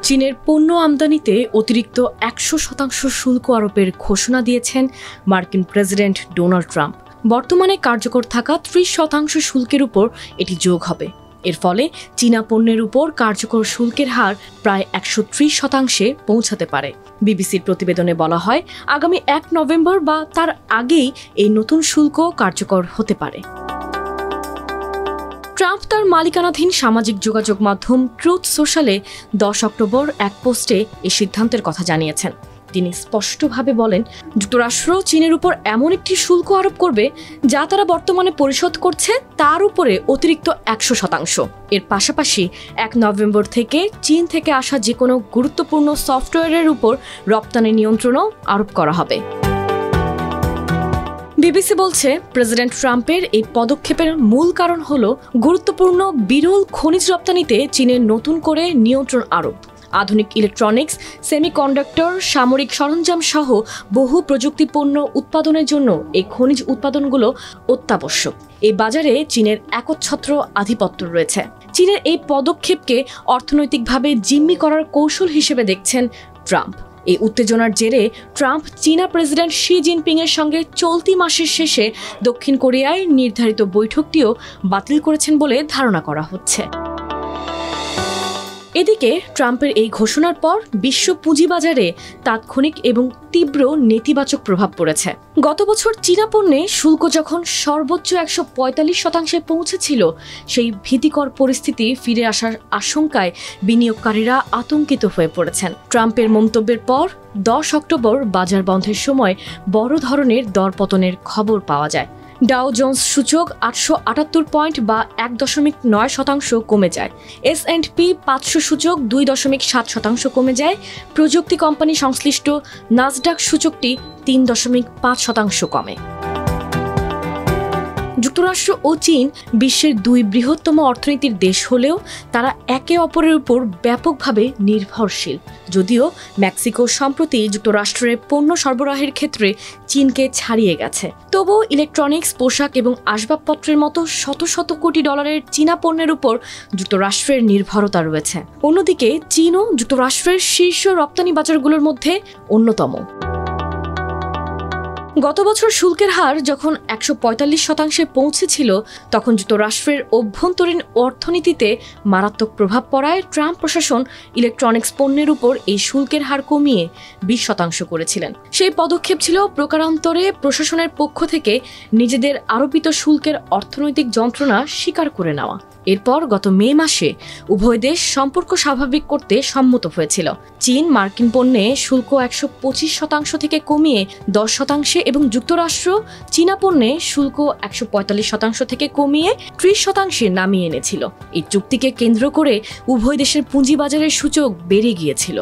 চীনের পণ্য আমদানিতে অতিরিক্ত ১০০% শুল্ক আরোপের ঘোষণা দিয়েছেন মার্কিন প্রেসিডেন্ট ডোনাল্ড ট্রাম্প। বর্তমানে কার্যকর থাকা ৩০% শুল্কের উপর এটি যোগ হবে। এর ফলে চীনা পণ্যের উপর কার্যকর শুল্কের হার প্রায় ১৩০% পৌঁছাতে পারে। বিবিসির প্রতিবেদনে বলা হয়, আগামী ১ নভেম্বর বা তার আগেই এই নতুন শুল্ক কার্যকর হতে পারে। ট্রাম্প তার মালিকানাধীন সামাজিক যোগাযোগ মাধ্যম ট্রুথ সোশ্যালে ১০ অক্টোবর এক পোস্টে এই সিদ্ধান্তের কথা জানিয়েছেন। তিনি স্পষ্টভাবে বলেন, যুক্তরাষ্ট্র চীনের উপর এমন একটি শুল্ক আরোপ করবে যা তারা বর্তমানে পরিশোধ করছে তার উপরে অতিরিক্ত ১০০%। এর পাশাপাশি ১ নভেম্বর থেকে চীন থেকে আসা যে কোনো গুরুত্বপূর্ণ সফটওয়্যারের উপর রপ্তানি নিয়ন্ত্রণও আরোপ করা হবে। বিবিসি বলছে, প্রেসিডেন্ট ট্রাম্পের এই পদক্ষেপের মূল কারণ হল গুরুত্বপূর্ণ বিরল খনিজ রপ্তানিতে চীনের নতুন করে নিয়ন্ত্রণ আরোপ। আধুনিক ইলেকট্রনিক্স, সেমিকন্ডাক্টর, সামরিক সরঞ্জাম সহ বহু প্রযুক্তি পণ্য উৎপাদনের জন্য এই খনিজ উৎপাদনগুলো অত্যাবশ্যক। এই বাজারে চীনের একচ্ছত্র আধিপত্য রয়েছে। চীনের এই পদক্ষেপকে অর্থনৈতিকভাবে জিম্মি করার কৌশল হিসেবে দেখছেন ট্রাম্প। এই উত্তেজনার জেরে ট্রাম্প চীনা প্রেসিডেন্ট শি জিনপিংয়ের সঙ্গে চলতি মাসের শেষে দক্ষিণ কোরিয়ায় নির্ধারিত বৈঠকটিও বাতিল করেছেন বলে ধারণা করা হচ্ছে। এদিকে ট্রাম্পের এই ঘোষণার পর বিশ্ব পুঁজিবাজারে তাৎক্ষণিক এবং তীব্র নেতিবাচক প্রভাব পড়েছে। গত বছর চীনা পণ্যে শুল্ক যখন সর্বোচ্চ ১৪৫% পৌঁছেছিল, সেই ভীতিকর পরিস্থিতি ফিরে আসার আশঙ্কায় বিনিয়োগকারীরা আতঙ্কিত হয়ে পড়েছেন। ট্রাম্পের মন্তব্যের পর ১০ অক্টোবর বাজার বন্ধের সময় বড় ধরনের দরপতনের খবর পাওয়া যায়। ডাও জোন্স সূচক ৮৭৮ পয়েন্ট বা ১.৯% কমে যায়। S&P ৫০০ সূচক ২.৭% কমে যায়। প্রযুক্তি কোম্পানি সংশ্লিষ্ট নাসডাক সূচকটি ৩.৫% কমে। যুক্তরাষ্ট্র ও চীন বিশ্বের দুই বৃহত্তম অর্থনীতির দেশ হলেও তারা একে অপরের উপর ব্যাপকভাবে নির্ভরশীল। যদিও মেক্সিকো সম্প্রতি যুক্তরাষ্ট্রের পণ্য সরবরাহের ক্ষেত্রে চীনকে ছাড়িয়ে গেছে, তবুও ইলেকট্রনিক্স, পোশাক এবং আসবাবপত্রের মতো শত শত কোটি ডলারের চীনা পণ্যের উপর যুক্তরাষ্ট্রের নির্ভরতা রয়েছে। অন্যদিকে চীনও যুক্তরাষ্ট্রের শীর্ষ রপ্তানি বাজারগুলোর মধ্যে অন্যতম। গত বছর শুল্কের হার যখন ১৪৫% পৌঁছেছিল, তখন যুক্তরাষ্ট্রের অভ্যন্তরীণ অর্থনীতিতে মারাত্মক প্রভাব পড়ায় ট্রাম্প প্রশাসন ইলেকট্রনিক্স পণ্যের উপর এই শুল্কের হার কমিয়ে ২০% করেছিলেন। সেই পদক্ষেপ ছিল প্রকারান্তরে প্রশাসনের পক্ষ থেকে নিজেদের আরোপিত শুল্কের অর্থনৈতিক যন্ত্রণা স্বীকার করে নেওয়া। এরপর গত মে মাসে উভয় দেশ সম্পর্ক স্বাভাবিক করতে সম্মত হয়েছিল। চীন মার্কিন পণ্যে শুল্ক ১২৫% থেকে কমিয়ে ১০% এবং যুক্তরাষ্ট্র চীনা পণ্যে শুল্ক ১৪৫% থেকে কমিয়ে ৩০% নামিয়ে এনেছিল। এই চুক্তিকে কেন্দ্র করে উভয় দেশের পুঁজিবাজারের সূচক বেড়ে গিয়েছিল।